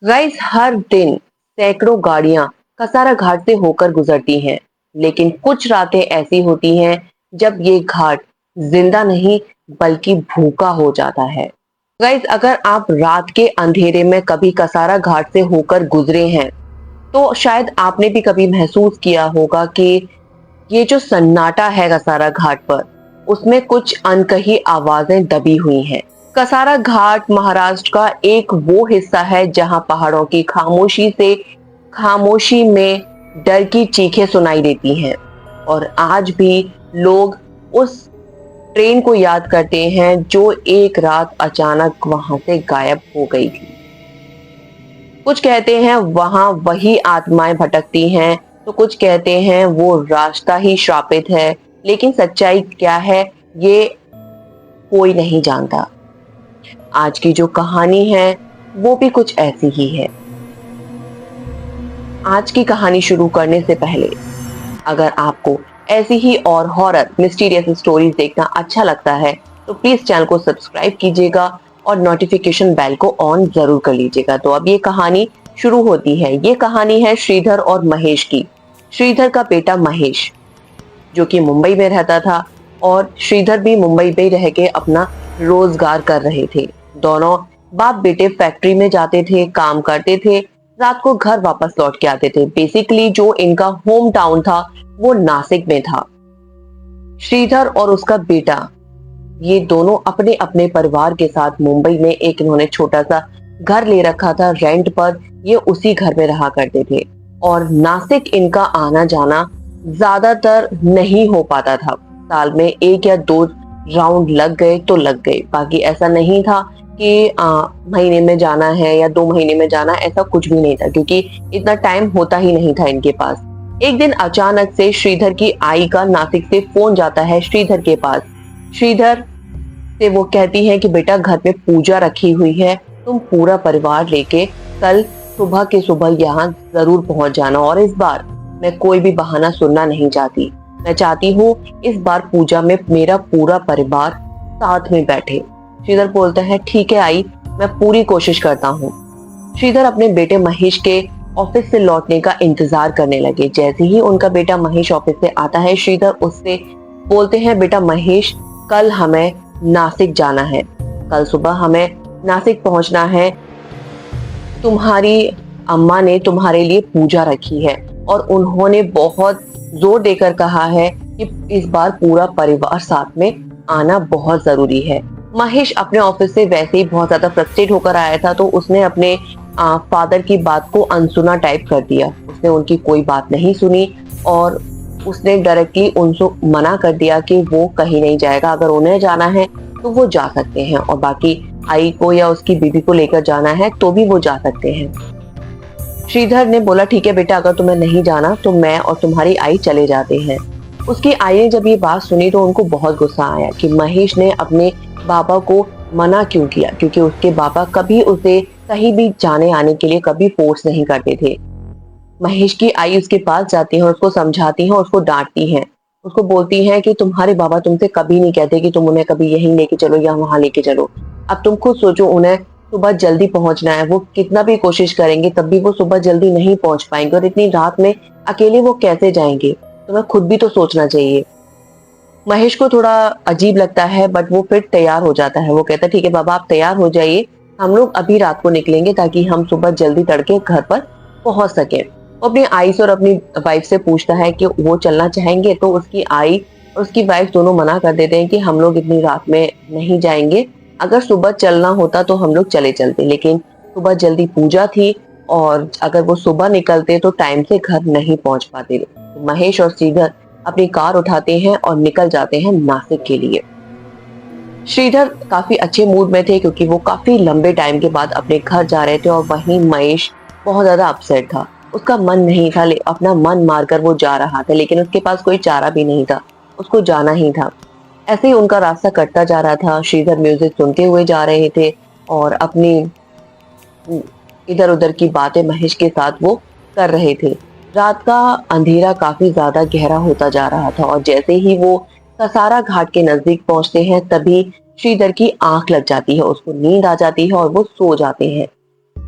Guys, हर दिन सैकड़ों गाड़ियां कसारा घाट से होकर गुजरती हैं, लेकिन कुछ रातें ऐसी होती हैं जब ये घाट जिंदा नहीं बल्कि भूखा हो जाता है। गाइस, अगर आप रात के अंधेरे में कभी कसारा घाट से होकर गुजरे हैं, तो शायद आपने भी कभी महसूस किया होगा कि ये जो सन्नाटा है कसारा घाट पर, उसमें कुछ अनकही आवाजें दबी हुई हैं। कसारा घाट महाराष्ट्र का एक वो हिस्सा है जहां पहाड़ों की खामोशी से खामोशी में डर की चीखें सुनाई देती हैं। और आज भी लोग उस ट्रेन को याद करते हैं जो एक रात अचानक वहां से गायब हो गई थी। कुछ कहते हैं वहां वही आत्माएं भटकती हैं, तो कुछ कहते हैं वो रास्ता ही श्रापित है। लेकिन सच्चाई क्या है, ये कोई नहीं जानता। आज की जो कहानी है वो भी कुछ ऐसी ही है। आज की कहानी शुरू करने से पहले, अगर आपको ऐसी ही और हॉरर मिस्टीरियस स्टोरीज देखना अच्छा लगता है, तो प्लीज चैनल को सब्सक्राइब कीजिएगा और नोटिफिकेशन बेल को ऑन जरूर कर लीजिएगा। तो अब ये कहानी शुरू होती है। ये कहानी है श्रीधर और महेश की। श्रीधर का बेटा महेश, जो कि मुंबई में रहता था, और श्रीधर भी मुंबई में रह के अपना रोजगार कर रहे थे। दोनों बाप बेटे फैक्ट्री में जाते थे, काम करते थे, रात को घर वापस लौट के आते थे। बेसिकली जो इनका होम टाउन था वो नासिक में था। श्रीधर और उसका बेटा, ये दोनों अपने अपने परिवार के साथ मुंबई में एक इन्होंने छोटा सा घर ले रखा था रेंट पर। ये उसी घर में रहा करते थे और नासिक इनका आना जाना ज्यादातर नहीं हो पाता था। साल में एक या दो राउंड लग गए तो लग गए, बाकी ऐसा नहीं था कि महीने में जाना है या 2 महीने में जाना, ऐसा कुछ भी नहीं था, क्योंकि इतना टाइम होता ही नहीं था इनके पास। एक दिन अचानक से श्रीधर की आई का नासिक से फोन जाता है श्रीधर के पास। श्रीधर से वो कहती है कि बेटा, घर में पूजा रखी हुई है, तुम पूरा परिवार लेके कल सुबह के सुबह यहाँ जरूर पहुंच जाना। और इस बार मैं कोई भी बहाना सुनना नहीं चाहती। मैं चाहती हूँ इस बार पूजा में मेरा पूरा परिवार साथ में बैठे। श्रीधर बोलता है, ठीक है आई, मैं पूरी कोशिश करता हूँ। श्रीधर अपने बेटे महेश के ऑफिस से लौटने का इंतजार करने लगे। जैसे ही उनका बेटा महेश ऑफिस से आता है, श्रीधर उससे बोलते हैं, बेटा महेश, कल हमें नासिक जाना है, कल सुबह हमें नासिक पहुंचना है। तुम्हारी अम्मा ने तुम्हारे लिए पूजा रखी है और उन्होंने बहुत जोर देकर कहा है कि इस बार पूरा परिवार साथ में आना बहुत जरूरी है। महेश अपने ऑफिस से वैसे ही बहुत ज्यादा फ्रस्ट्रेट होकर आया था, तो उसने अपने फादर की बात को अनसुना टाइप कर दिया। उसने उनकी कोई बात नहीं सुनी और उसने डायरेक्टली उनसे मना कर दिया कि वो कहीं नहीं जाएगा। अगर उन्हें जाना है तो वो जा सकते हैं, और बाकी आई को या उसकी बीबी को लेकर जाना है तो भी वो जा सकते हैं। श्रीधर ने बोला, ठीक है बेटा, अगर तुम्हें नहीं जाना तो मैं और तुम्हारी आई चले जाते हैं। उसकी आई ने जब ये बात सुनी तो उनको बहुत गुस्सा आया कि महेश ने अपने बाबा को मना क्यों किया, क्योंकि उसके बाबा कभी उसे कहीं भी जाने आने के लिए कभी फोर्स नहीं करते थे। महेश की आई उसके पास जाती है, उसको समझाती है, उसको डांटती है, उसको बोलती है कि तुम्हारे बाबा तुमसे कभी नहीं कहते कि तुम उन्हें कभी यहीं लेके चलो या वहां लेके चलो। अब तुम खुद सोचो, उन्हें सुबह जल्दी पहुंचना है, वो कितना भी कोशिश करेंगे तब भी वो सुबह जल्दी नहीं पहुंच पाएंगे, और इतनी रात में अकेले वो कैसे जाएंगे? तुम्हें खुद भी तो सोचना चाहिए। महेश को थोड़ा अजीब लगता है, बट वो फिर तैयार हो जाता है। वो कहता है, ठीक है बाबा, आप तैयार हो जाइए, हम लोग अभी रात को निकलेंगे ताकि हम सुबह जल्दी तड़के घर पर पहुंच सके। वो अपनी आई से और अपनी वाइफ से पूछता है कि वो चलना चाहेंगे, तो उसकी आई और उसकी वाइफ दोनों मना कर देते हैं कि हम लोग इतनी रात में नहीं जाएंगे। अगर सुबह चलना होता तो हम लोग चले चलते, लेकिन सुबह जल्दी पूजा थी और अगर वो सुबह निकलते तो टाइम से घर नहीं पहुंच पाते। तो महेश और श्रीधर अपनी कार उठाते हैं और निकल जाते हैं नासिक के लिए। श्रीधर काफी अच्छे मूड में थे क्योंकि वो काफी लंबे टाइम के बाद अपने घर जा रहे थे, और वहीं महेश बहुत ज्यादा अपसेट था। उसका मन नहीं था, अपना मन मारकर वो जा रहा था, लेकिन उसके पास कोई चारा भी नहीं था, उसको जाना ही था। ऐसे ही उनका रास्ता कटता जा रहा था। श्रीधर म्यूजिक सुनते हुए जा रहे थे और अपनी इधर उधर की बातें महेश के साथ वो कर रहे थे। रात का अंधेरा काफी ज्यादा गहरा होता जा रहा था, और जैसे ही वो कसारा घाट के नजदीक पहुंचते हैं तभी श्रीधर की आंख लग जाती है, उसको नींद आ जाती है और वो सो जाते हैं।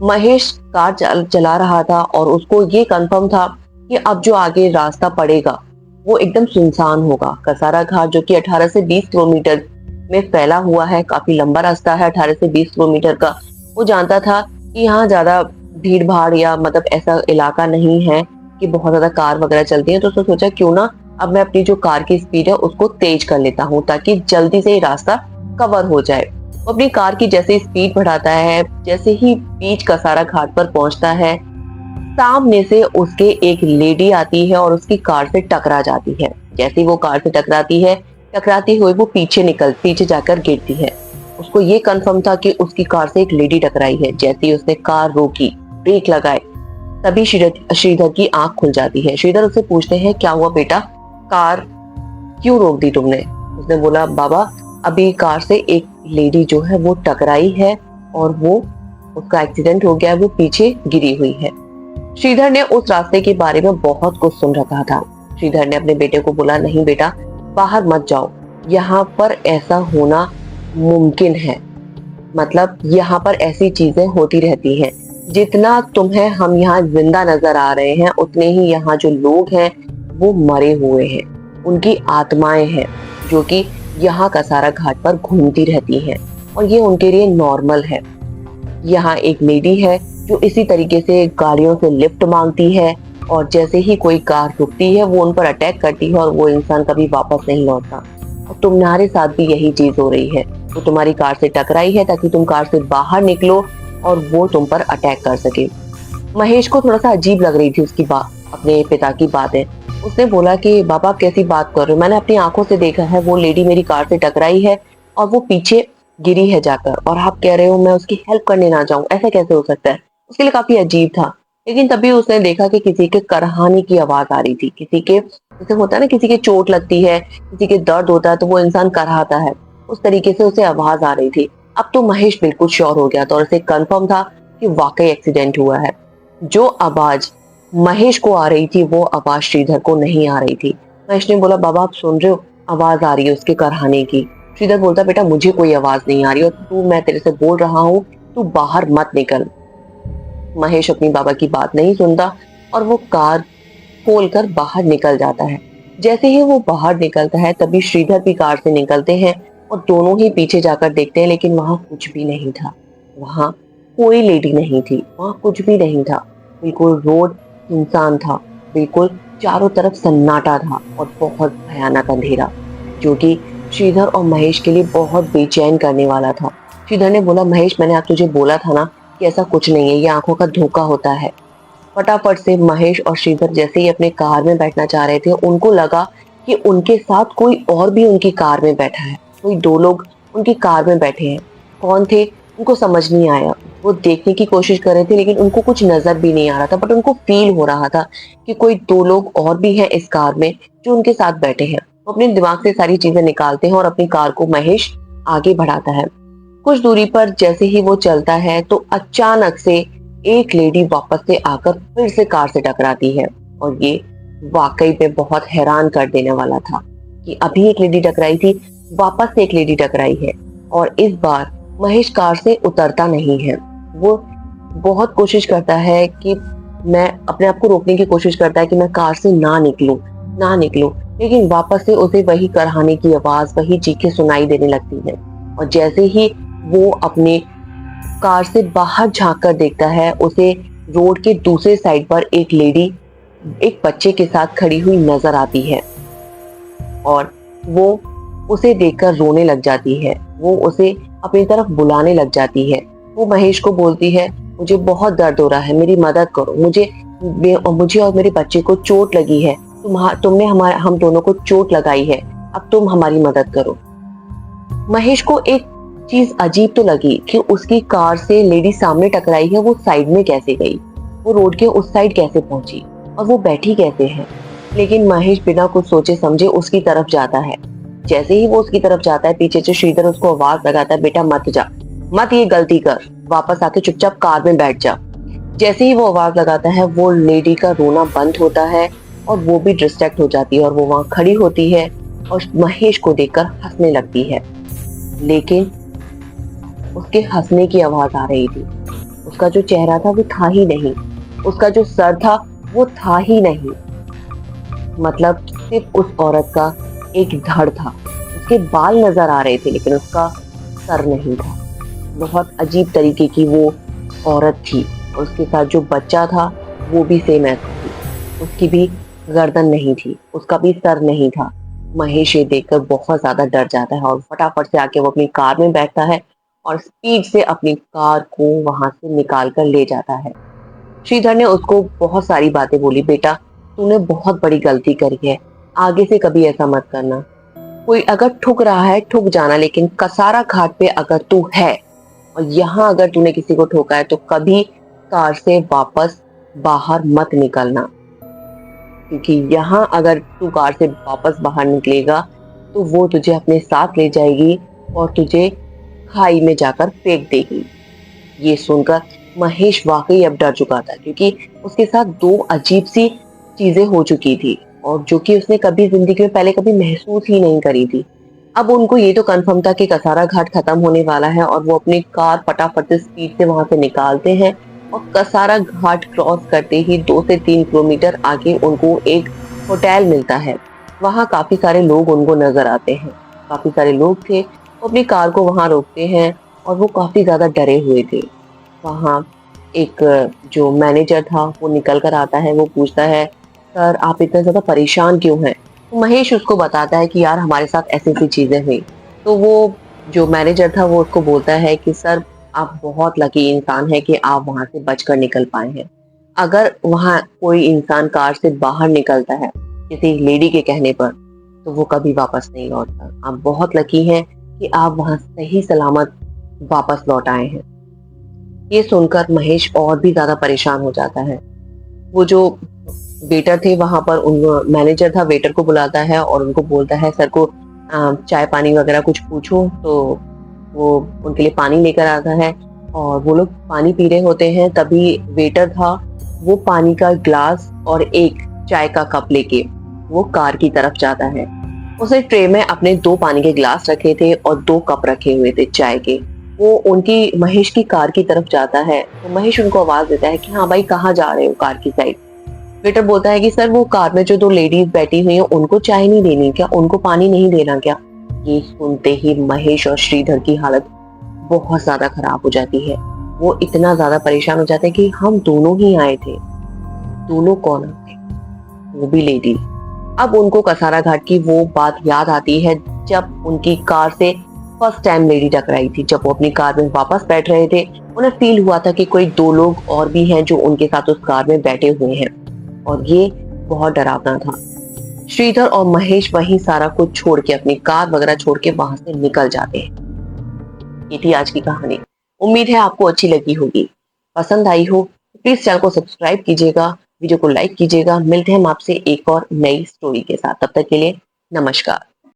महेश कार चला रहा था और उसको ये कंफर्म था कि अब जो आगे रास्ता पड़ेगा वो एकदम सुनसान होगा। कसारा घाट जो कि 18 से 20 किलोमीटर में फैला हुआ है, काफी लंबा रास्ता है 18 से 20 किलोमीटर का। वो जानता था कि यहाँ ज्यादा भीड़ भाड़ या मतलब ऐसा इलाका नहीं है कि बहुत ज्यादा कार वगैरह चलती है। तो उसने सोचा क्यों ना अब मैं अपनी जो कार की स्पीड है उसको तेज कर लेता हूँ ताकि जल्दी से ये रास्ता कवर हो जाए। वो अपनी कार की जैसे स्पीड बढ़ाता है, जैसे ही बीच कसारा घाट पर पहुंचता है, सामने से उसके एक लेडी आती है और उसकी कार से टकरा जाती है। जैसे ही वो कार से टकराती है, टकराती हुई वो पीछे जाकर गिरती है। उसको ये कंफर्म था कि उसकी कार से एक लेडी टकराई है। जैसे ही उसने कार रोकी, ब्रेक लगाए, तभी श्रीधर की आंख खुल जाती है। श्रीधर उससे पूछते हैं क्या हुआ बेटा, कार क्यों रोक दी तुमने? उसने बोला बाबा अभी कार से एक लेडी जो है वो टकराई है और वो उसका एक्सीडेंट हो गया है, वो पीछे गिरी हुई है। श्रीधर ने उस रास्ते के बारे में बहुत कुछ सुन रखा था। श्रीधर ने अपने बेटे को बोला नहीं बेटा बाहर मत जाओ, यहाँ पर ऐसा होना मुमकिन है, मतलब यहाँ पर ऐसी चीजें होती रहती हैं। जितना तुम्हें हम यहाँ जिंदा नजर आ रहे हैं उतने ही यहाँ जो लोग हैं वो मरे हुए हैं, उनकी आत्माएं हैं जो कि यहाँ कसारा घाट पर घूमती रहती हैं और ये उनके लिए नॉर्मल है। यहाँ एक लेडी है जो इसी तरीके से गाड़ियों से लिफ्ट मांगती है और जैसे ही कोई कार रुकती है वो उन पर अटैक करती है और वो इंसान कभी वापस नहीं लौटता। और तुम्हारे साथ भी यही चीज हो रही है, वो तुम्हारी कार से टकराई है ताकि तुम कार से बाहर निकलो और वो तुम पर अटैक कर सके। महेश को थोड़ा सा अजीब लग रही थी उसकी बात, अपने पिता की बातें। उसने बोला कि बाबा आप कैसी बात कर रहे हो, मैंने अपनी आंखों से देखा है वो लेडी मेरी कार से टकराई है और वो पीछे गिरी है जाकर, और आप कह रहे हो मैं उसकी हेल्प करने ना जाऊं, ऐसा कैसे हो सकता है? उसके लिए काफी अजीब था। लेकिन तभी उसने देखा कि किसी के करहाने की आवाज आ रही थी, किसी के जैसे होता है ना, किसी के चोट लगती है, किसी के दर्द होता है तो वो इंसान करहाता है, उस तरीके से उसे आवाज आ रही थी। अब तो महेश बिल्कुल श्योर हो गया था और उसे कंफर्म था कि वाकई एक्सीडेंट हुआ है। जो आवाज महेश को आ रही थी वो आवाज श्रीधर को नहीं आ रही थी। महेश ने बोला बाबा आप सुन रहे हो, आवाज आ रही है उसके करहाने की। श्रीधर बोलता बेटा मुझे कोई आवाज नहीं आ रही और तू, मैं तेरे से बोल रहा हूँ तू बाहर मत निकल। महेश अपनी बाबा की बात नहीं सुनता और वो कार खोलकर बाहर निकल जाता है। जैसे ही वो बाहर निकलता है तभी श्रीधर भी कार से निकलते हैं और दोनों ही पीछे जाकर देखते हैं, लेकिन वहां कुछ भी नहीं था। वहां कोई लेडी नहीं थी, वहां कुछ भी नहीं था। बिल्कुल रोड सुनसान था, बिल्कुल चारों तरफ सन्नाटा था और बहुत भयानक अंधेरा, जो कि श्रीधर और महेश के लिए बहुत बेचैन करने वाला था। श्रीधर ने बोला महेश मैंने आप तुझे बोला था ना कि ऐसा कुछ नहीं है, ये आंखों का धोखा होता है। फटाफट से महेश और श्रीधर जैसे ही अपने कार में बैठना चाह रहे थे, उनको लगा कि उनके साथ कोई और भी उनकी कार में बैठा है, कोई दो लोग उनकी कार में बैठे हैं। कौन थे उनको समझ नहीं आया। वो देखने की कोशिश कर रहे थे लेकिन उनको कुछ नजर भी नहीं आ रहा था, बट उनको फील हो रहा था कि कोई दो लोग और भी हैं इस कार में जो उनके साथ बैठे हैं। वो अपने दिमाग से सारी चीजें निकालते हैं और अपनी कार को महेश आगे बढ़ाता है। कुछ दूरी पर जैसे ही वो चलता है तो अचानक से एक लेडी वापस से आकर फिर से कार से टकराती है और ये वाकई में बहुत हैरान कर देने वाला था कि अभी एक लेडी टकराई थी, वापस से एक लेडी टकराई है। और इस बार महेश कार से उतरता नहीं है। वो बहुत कोशिश करता है कि मैं अपने आप को रोकने की कोशिश करता है कि मैं कार से ना निकलूं, लेकिन वापस से उसे वही करहाने की आवाज, वही चीखें सुनाई देने लगती है। और जैसे ही वो अपने कार से बाहर झांक कर देखता है, उसे रोड के दूसरे साइड पर एक लेडी एक बच्चे के साथ खड़ी हुई नजर आती है और वो उसे देखकर रोने लग जाती है। वो उसे अपनी तरफ बुलाने लग जाती है। वो महेश को बोलती है मुझे बहुत दर्द हो रहा है, मेरी मदद करो, मुझे और मेरे बच्चे को चोट लगी है, तुमने हम दोनों को चोट लगाई है, अब तुम हमारी मदद करो। महेश को एक चीज अजीब तो लगी कि उसकी कार से लेडी सामने टकराई है, वो साइड में कैसे गई, वो रोड के उस साइड कैसे पहुंची और वो बैठी कैसे है। लेकिन महेश बिना कुछ सोचे समझे उसकी तरफ जाता है। जैसे ही वो उसकी तरफ जाता है, पीछे से श्रीधर उसको आवाज लगाता है बेटा मत जा, मत ये गलती कर, वापस आके चुपचाप कार में बैठ जा। जैसे ही वो आवाज लगाता है वो लेडी का रोना बंद होता है और वो भी डिस्ट्रैक्ट हो जाती है और वो वहां खड़ी होती है और महेश को देखकर हंसने लगती है। लेकिन उसके हंसने की आवाज आ रही थी, उसका जो चेहरा था वो था ही नहीं, उसका जो सर था वो था ही नहीं। मतलब सिर्फ उस औरत का एक धड़ था, उसके बाल नजर आ रहे थे लेकिन उसका सर नहीं था। बहुत अजीब तरीके की वो औरत थी। और उसके साथ जो बच्चा था वो भी सेम ऐसा थी, उसकी भी गर्दन नहीं थी, उसका भी सर नहीं था। महेश ये देखकर बहुत ज्यादा डर जाता है और फटाफट से आके वो अपनी कार में बैठता है और स्पीड से अपनी कार को वहां से निकाल कर ले जाता है। श्रीधर ने उसको बहुत सारी बातें बोली, बेटा तूने बहुत बड़ी गलती करी है, आगे से कभी ऐसा मत करना। कोई अगर ठुक रहा है ठुक जाना, लेकिन कसारा घाट पे अगर तू है और यहाँ अगर तूने किसी को ठोका है तो कभी कार से वापस बाहर मत निकलना, क्योंकि यहाँ अगर तू कार से वापस बाहर निकलेगा तो वो तुझे अपने साथ ले जाएगी और तुझे खाई में जाकर फेंक देगी। ये सुनकर महेश वाकई अब डर चुका था, क्योंकि उसके साथ दो अजीब सी चीजें हो चुकी थी और जो कि उसने कभी जिंदगी में पहले कभी महसूस ही नहीं करी थी। अब उनको ये तो कंफर्म था कि कसारा घाट खत्म होने वाला है और वो अपनी कार फटाफट से स्पीड से वहां से निकालते हैं और कसारा घाट क्रॉस करते ही 2 से 3 किलोमीटर आगे उनको एक होटल मिलता है। वहां काफी सारे लोग उनको नजर आते हैं, काफी सारे लोग थे, वो अपनी कार को वहां रोकते हैं और वो काफी ज्यादा डरे हुए थे। वहाँ एक जो मैनेजर था वो निकल कर आता है, वो पूछता है, सर आप इतने ज़्यादा परेशान क्यों हैं? तो महेश उसको बताता है कि यार हमारे साथ ऐसी-ऐसी चीज़ें हुई। तो वो जो मैनेजर था वो उसको बोलता है कि सर आप बहुत लकी इंसान हैं कि आप वहाँ से बचकर निकल पाए हैं। अगर वहाँ कोई इंसान कार से बाहर निकलता है, किसी लेडी के कहने पर, तो वो कभी वापस नहीं लौटता। आप बहुत लकी हैं कि आप वहाँ सही सलामत वापस लौट आए हैं। ये सुनकर महेश और भी ज्यादा परेशान हो जाता है। वो जो वेटर थे वहां पर, उन मैनेजर था, वेटर को बुलाता है और उनको बोलता है सर को चाय पानी वगैरह कुछ पूछो। तो वो उनके लिए पानी लेकर आता है और वो लोग पानी पी रहे होते हैं, तभी वेटर था वो पानी का ग्लास और एक चाय का कप लेके वो कार की तरफ जाता है। उसने ट्रे में अपने 2 पानी के ग्लास रखे थे और 2 कप रखे हुए थे चाय के। वो उनकी महेश की कार की तरफ जाता है तो महेश उनको आवाज देता है कि हाँ भाई कहाँ जा रहे हो कार की साइड। वेटर बोलता है कि सर वो कार में जो 2 लेडीज बैठी हुई हैं उनको चाय नहीं देनी क्या, उनको पानी नहीं देना क्या? ये सुनते ही महेश और श्रीधर की हालत बहुत ज्यादा खराब हो जाती है। वो इतना ज्यादा परेशान हो जाते हैं कि हम दोनों ही आए थे। दोनों कौन आए? वो भी लेडीज। अब उनको कसारा घाट की वो बात याद आती है जब उनकी कार से फर्स्ट टाइम लेडी टकराई थी। जब वो अपनी कार में वापस बैठ रहे थे, उन्हें फील हुआ था कि कोई 2 लोग और भी हैं जो उनके साथ उस कार में बैठे हुए हैं और ये बहुत डरावना था। श्रीधर और महेश वहीं सारा कुछ छोड़ के, अपनी कार वगैरह छोड़ के वहां से निकल जाते हैं। ये थी आज की कहानी। उम्मीद है आपको अच्छी लगी होगी। पसंद आई हो तो प्लीज चैनल को सब्सक्राइब कीजिएगा, वीडियो को लाइक कीजिएगा। मिलते हैं हम आपसे एक और नई स्टोरी के साथ। तब तक के लिए नमस्कार।